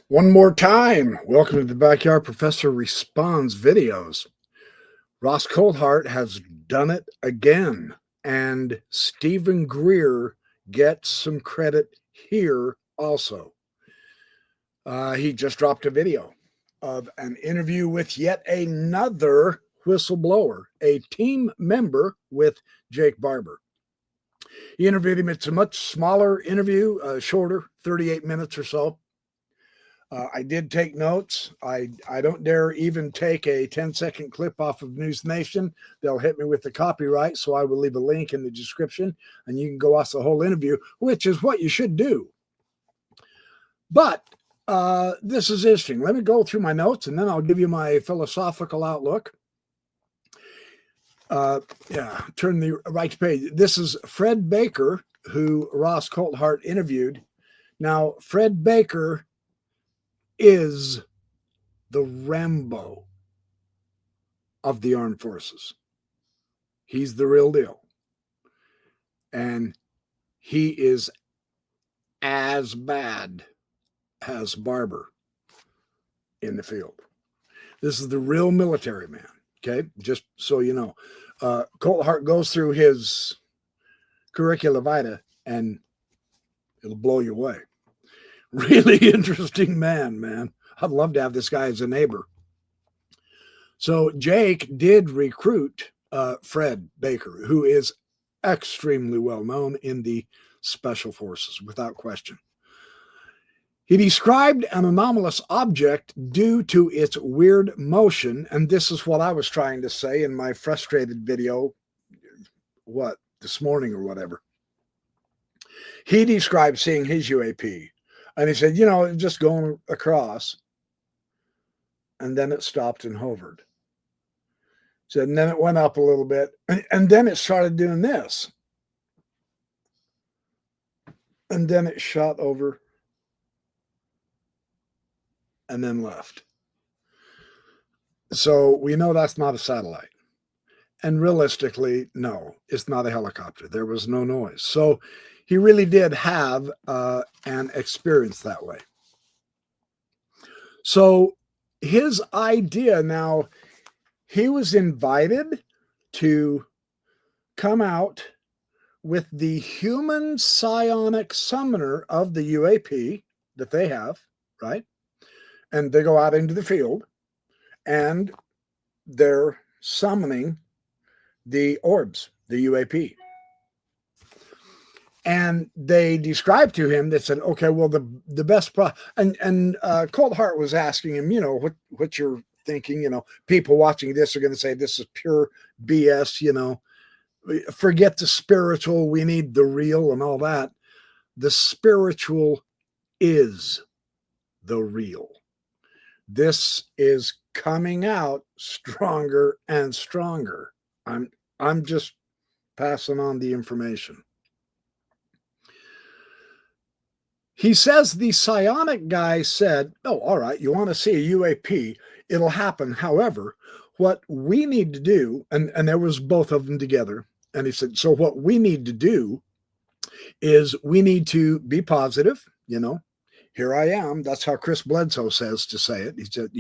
One more time, welcome to the Backyard Professor Responds videos. Ross Coulthart has done it again, and Stephen Greer gets some credit here also. He just dropped a video of an interview with yet another whistleblower, a team member with Jake Barber. He interviewed him. It's a much smaller interview, shorter, 38 minutes or so. I did take notes. I don't dare even take a 10-second clip off of News Nation. They'll hit me with the copyright, so I will leave a link in the description, and you can go watch the whole interview, which is what you should do. But this is interesting. Let me go through my notes, and then I'll give you my philosophical outlook. Turn the right page. This is Fred Baker, who Ross Coulthart interviewed. Now, Fred Baker is the Rambo of the armed forces. He's the real deal. And he is as bad as Barber in the field. This is the real military man, okay? Just so you know. Coulthart goes through his curricula vitae, and it'll blow you away. Really interesting man. I'd love to have this guy as a neighbor. So Jake did recruit Fred Baker, who is extremely well known in the special forces, without question. He described an anomalous object due to its weird motion, and this is what I was trying to say in my frustrated video, this morning or whatever. He described seeing his UAP, and he said, just going across, and then it stopped and hovered. Said, and then it went up a little bit, and then it started doing this. And then it shot over and then left. So we know that's not a satellite. And realistically, no, it's not a helicopter. There was no noise. So he really did have an experience that way. So his idea now, he was invited to come out with the human psionic summoner of the UAP that they have, right? And they go out into the field and they're summoning the orbs, the UAP. And they described to him, they said, okay, well, the best and Coulthart was asking him, what you're thinking, people watching this are going to say this is pure BS, forget the spiritual, we need the real and all that. The spiritual is the real. This is coming out stronger and stronger. I'm just passing on the information. He says the psionic guy said, oh, all right, you want to see a UAP, it'll happen. However, what we need to do, and there was both of them together, and he said, so what we need to do is we need to be positive, here I am. That's how Chris Bledsoe says to say it.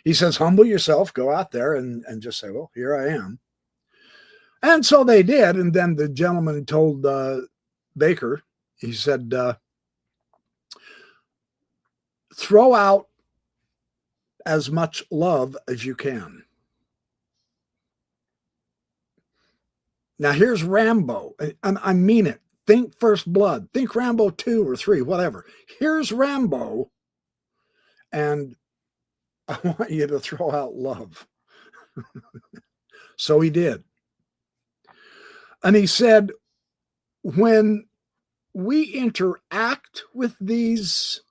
He says, humble yourself, go out there and just say, well, here I am. And so they did. And then the gentleman told Baker, he said, throw out as much love as you can. Now here's Rambo, and I mean it. Think First Blood, think Rambo 2 or 3, whatever. Here's Rambo, and I want you to throw out love. So he did. And he said, when we interact with these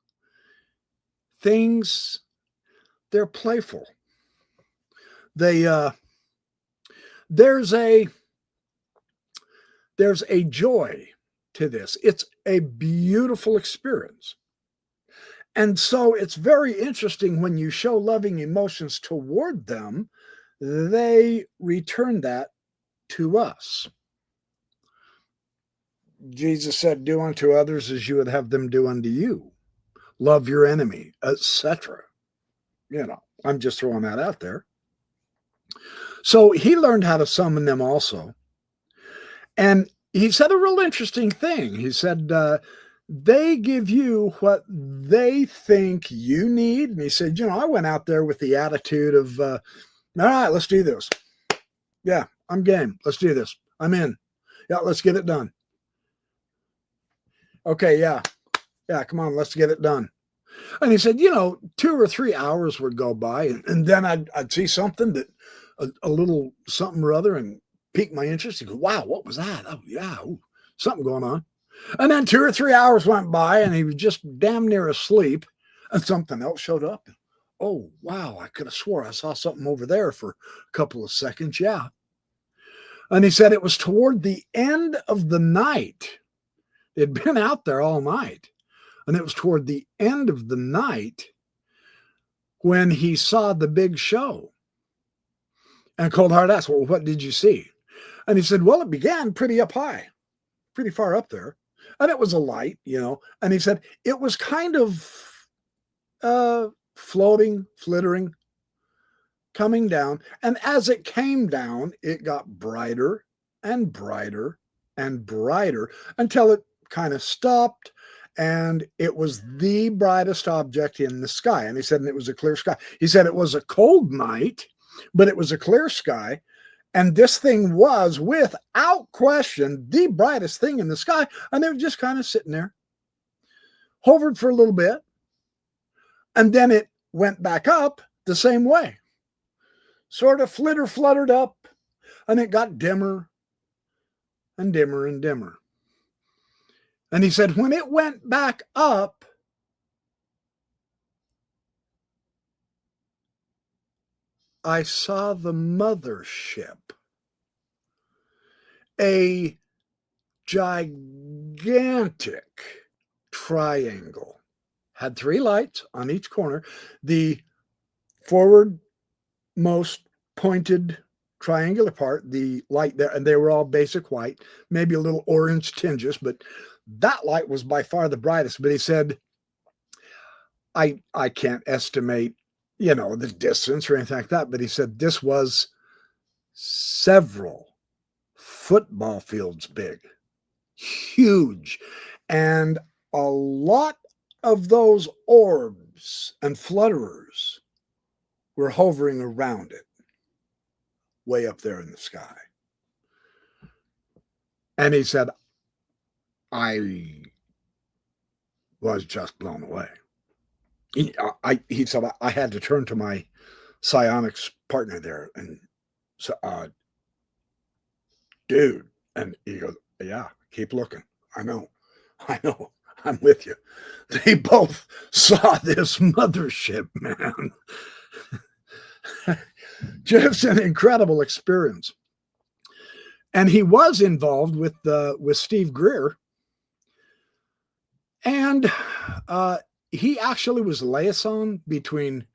things, they're playful. There's a joy to this. It's a beautiful experience. And so it's very interesting when you show loving emotions toward them, they return that to us. Jesus said, do unto others as you would have them do unto you. love your enemy, etc. I'm just throwing that out there. So he learned how to summon them also. And he said a real interesting thing. He said, they give you what they think you need. And he said, I went out there with the attitude of, all right, let's do this. Yeah, I'm game. Let's do this. I'm in. Yeah, let's get it done. Okay, yeah, come on, let's get it done. And he said, 2 or 3 hours would go by, and then I'd see something that a little something or other and pique my interest. He goes, wow, what was that? Oh, yeah, something going on. And then 2 or 3 hours went by, and he was just damn near asleep, and something else showed up. Oh, wow, I could have swore I saw something over there for a couple of seconds. Yeah. And he said it was toward the end of the night. They'd been out there all night. And it was toward the end of the night when he saw the big show. And Coulthart asked, well, what did you see? And he said, well, it began pretty up high, pretty far up there. And it was a light, And he said, it was kind of floating, flittering, coming down. And as it came down, it got brighter and brighter and brighter until it kind of stopped. And it was the brightest object in the sky. And he said, and it was a clear sky. He said it was a cold night, but it was a clear sky. And this thing was, without question, the brightest thing in the sky. And they were just kind of sitting there, hovered for a little bit. And then it went back up the same way. Sort of fluttered up. And it got dimmer and dimmer and dimmer. And he said, when it went back up, I saw the Mothership, a gigantic triangle, had 3 lights on each corner. The forward-most pointed triangular part, the light there, and they were all basic white, maybe a little orange tinges, but that light was by far the brightest. But he said, I can't estimate, the distance or anything like that. But he said this was several football fields big, huge. And a lot of those orbs and flutterers were hovering around it, way up there in the sky. And he said, I was just blown away. He said, I had to turn to my psionics partner there and so, dude. And he goes, yeah, keep looking. I know. I'm with you. They both saw this Mothership, man. Just an incredible experience. And he was involved with Steve Greer. And he actually was liaison between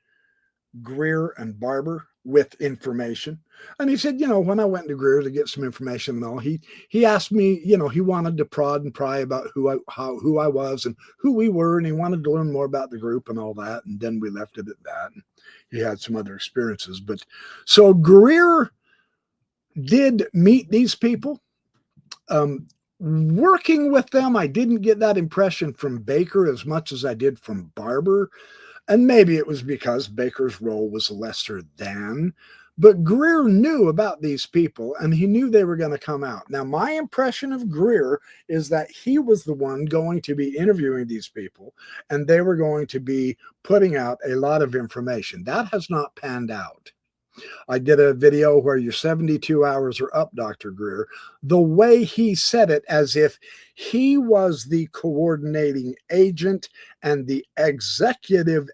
Greer and Barber with information. And he said, when I went to Greer to get some information and all, he asked me, he wanted to prod and pry about who I was and who we were, and he wanted to learn more about the group and all that. And then we left it at that. And he had some other experiences. But so Greer did meet these people. Working with them, I didn't get that impression from Baker as much as I did from Barber. And maybe it was because Baker's role was lesser than. But Greer knew about these people, and he knew they were going to come out. Now, my impression of Greer is that he was the one going to be interviewing these people, and they were going to be putting out a lot of information. That has not panned out. I did a video where your 72 hours are up, Dr. Greer. The way he said it, as if he was the coordinating agent and the executive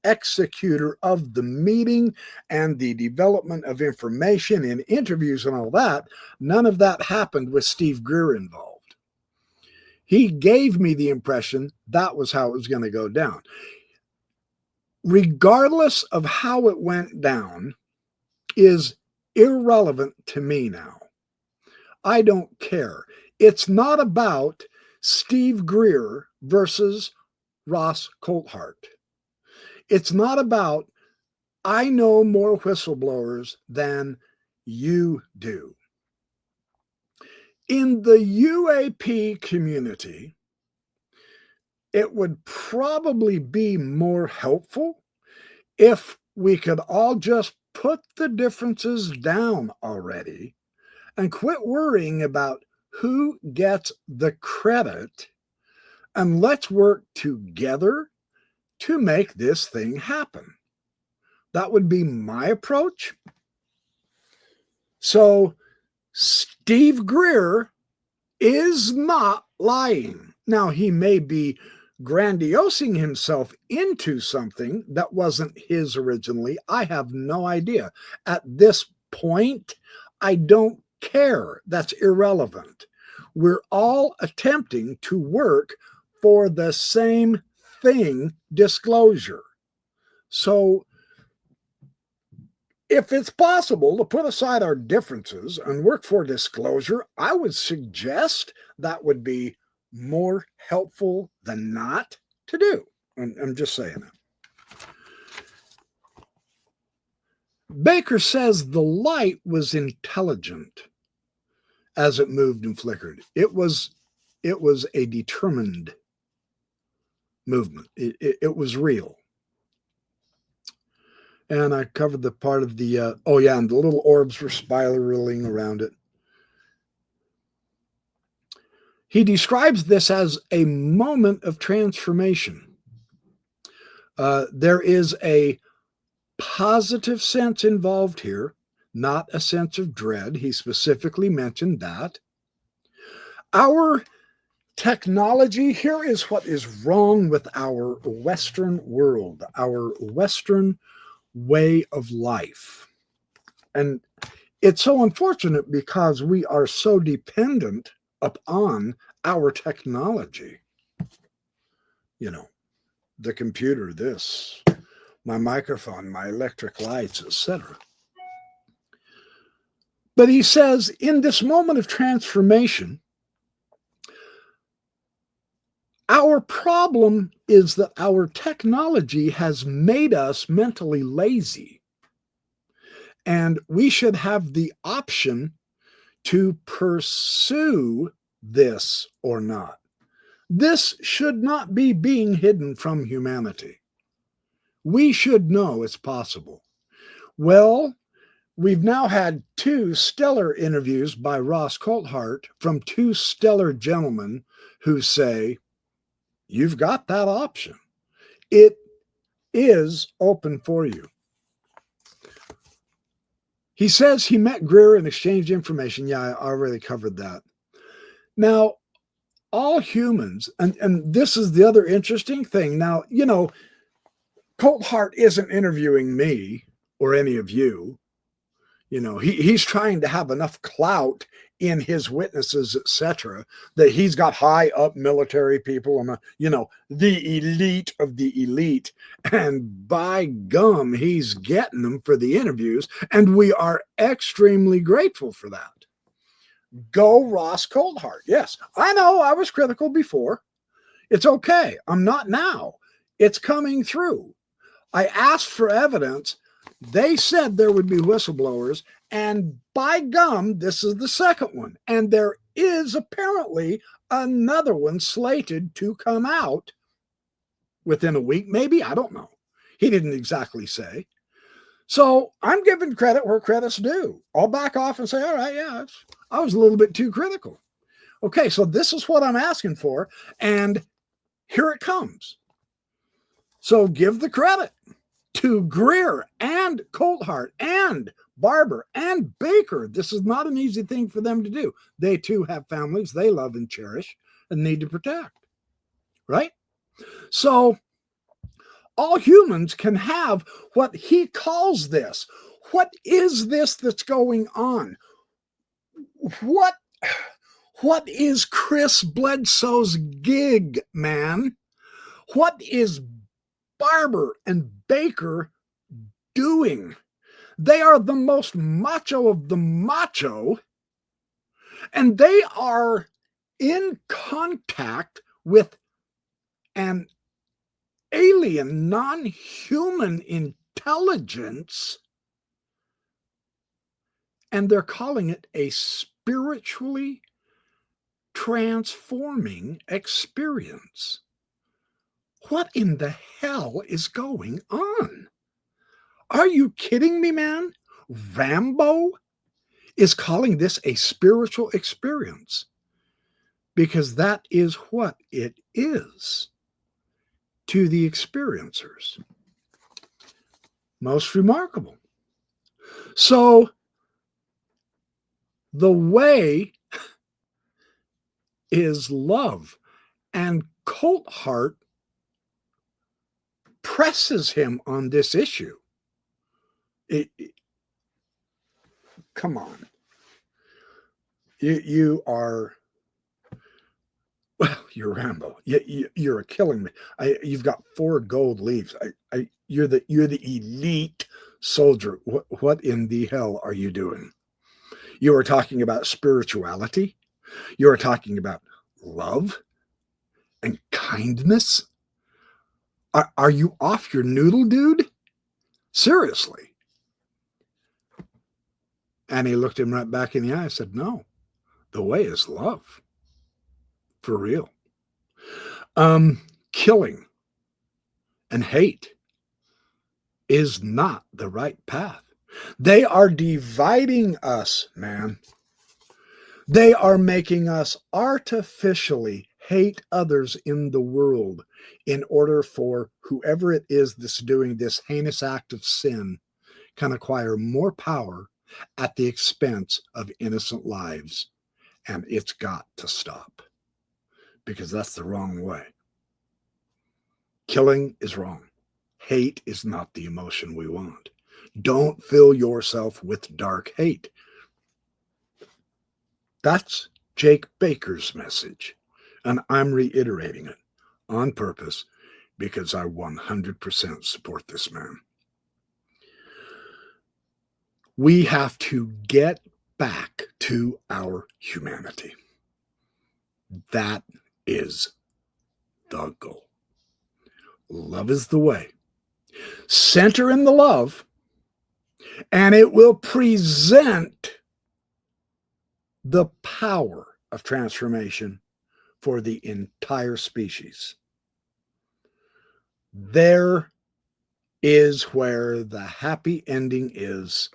executor of the meeting and the development of information and interviews and all that, none of that happened with Steve Greer involved. He gave me the impression that was how it was going to go down. Regardless of how it went down, is irrelevant to me now. I don't care. It's not about Steve Greer versus Ross Coulthart. It's not about, I know more whistleblowers than you do. In the UAP community, it would probably be more helpful if we could all just put the differences down already and quit worrying about who gets the credit, and let's work together to make this thing happen. That would be my approach. So Steve Greer is not lying. Now, he may be grandiosing himself into something that wasn't his originally. I have no idea. At this point, I don't care. That's irrelevant. We're all attempting to work for the same thing, disclosure. So if it's possible to put aside our differences and work for disclosure, I would suggest that would be more helpful than not to do. I'm just saying that. Baker says the light was intelligent as it moved and flickered. It was a determined movement. It was real. And I covered the part of the, and the little orbs were spiraling around it. He describes this as a moment of transformation. There is a positive sense involved here, not a sense of dread. He specifically mentioned that. Our technology, here is what is wrong with our Western world, our Western way of life. And it's so unfortunate because we are so dependent upon our technology. You know, the computer, this, my microphone, my electric lights, etc. But he says, in this moment of transformation, our problem is that our technology has made us mentally lazy. And we should have the option to pursue this or not. This should not be being hidden from humanity. We should know it's possible. Well, we've now had 2 stellar interviews by Ross Coulthart from 2 stellar gentlemen who say, you've got that option. It is open for you. He says he met Greer and exchanged information. Yeah, I already covered that. Now, all humans, and this is the other interesting thing. Now, you know, Coulthart isn't interviewing me or any of you. You know, he's trying to have enough clout in his witnesses, etc., that he's got high up military people and, the elite of the elite. And by gum, he's getting them for the interviews. And we are extremely grateful for that. Go Ross Coulthart. Yes, I know I was critical before. It's okay. I'm not now. It's coming through. I asked for evidence. They said there would be whistleblowers, and by gum, this is the second one. And there is apparently another one slated to come out within a week, maybe. I don't know. He didn't exactly say. So I'm giving credit where credit's due. I'll back off and say, all right, yeah, I was a little bit too critical. Okay, so this is what I'm asking for, and here it comes. So give the credit to Greer and Coulthart and Barber and Baker. This is not an easy thing for them to do. They too have families they love and cherish and need to protect, right? So all humans can have what he calls this. What is this that's going on? What is Chris Bledsoe's gig, man? What is Barber and Baker doing? They are the most macho of the macho, and they are in contact with an alien, non-human intelligence, and they're calling it a spiritually transforming experience. What in the hell is going on? Are you kidding me, man? Rambo is calling this a spiritual experience because that is what it is to the experiencers. Most remarkable. So the way is love, and Coulthart presses him on this issue. Come on. You are, well, you're Rambo. You're killing me. You've got 4 gold leaves. You're the elite soldier. What in the hell are you doing? You are talking about spirituality. You are talking about love and kindness. Are you off your noodle, dude? Seriously. And he looked him right back in the eye and said, no, the way is love. For real. Killing and hate is not the right path. They are dividing us, man. They are making us artificially hate others in the world in order for whoever it is that's doing this heinous act of sin can acquire more power at the expense of innocent lives. And it's got to stop, because that's the wrong way. Killing is wrong. Hate is not the emotion we want. Don't fill yourself with dark hate. That's Jake Baker's message, and I'm reiterating it on purpose because I 100% support this man. We have to get back to our humanity. That is the goal. Love is the way. Center in the love, and it will present the power of transformation for the entire species. There is where the happy ending is,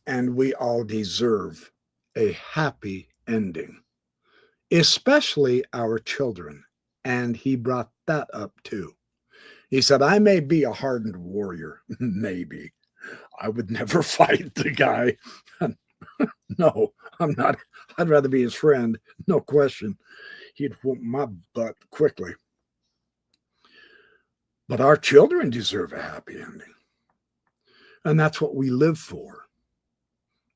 and we all deserve a happy ending, especially our children. And he brought that up too. He said, I may be a hardened warrior, maybe. I would never fight the guy. No, I'm not. I'd rather be his friend, no question. He'd whoop my butt quickly. But our children deserve a happy ending. And that's what we live for.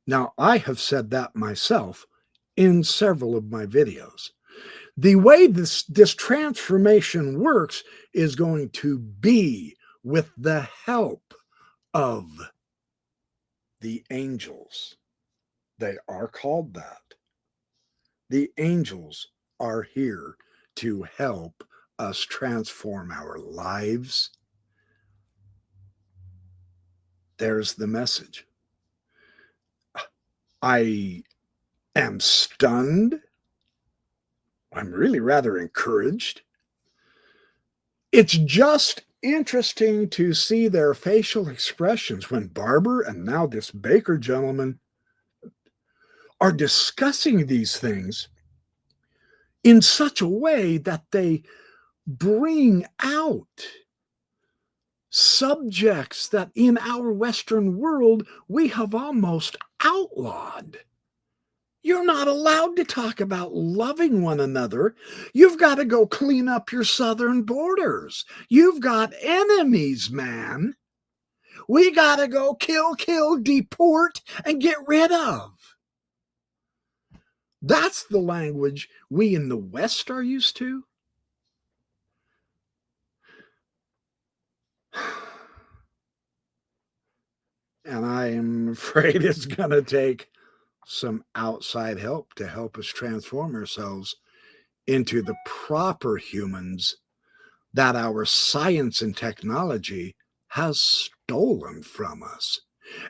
Now, I have said that myself in several of my videos. The way this transformation works is going to be with the help of the angels. They are called that. The angels are here to help us transform our lives. There's the message. I am stunned. I'm really rather encouraged. It's just interesting to see their facial expressions when Barber and now this Baker gentleman are discussing these things in such a way that they bring out subjects that in our Western world we have almost outlawed. You're not allowed to talk about loving one another. You've got to go clean up your southern borders. You've got enemies, man. We got to go kill, deport, and get rid of. That's the language we in the West are used to. And I am afraid it's going to take some outside help to help us transform ourselves into the proper humans that our science and technology has stolen from us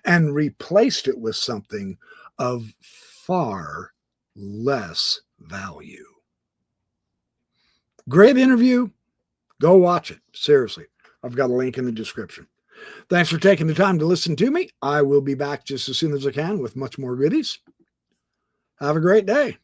and replaced it with something of far less value. Great interview. Go watch it. Seriously. I've got a link in the description. Thanks for taking the time to listen to me. I will be back just as soon as I can with much more goodies. Have a great day.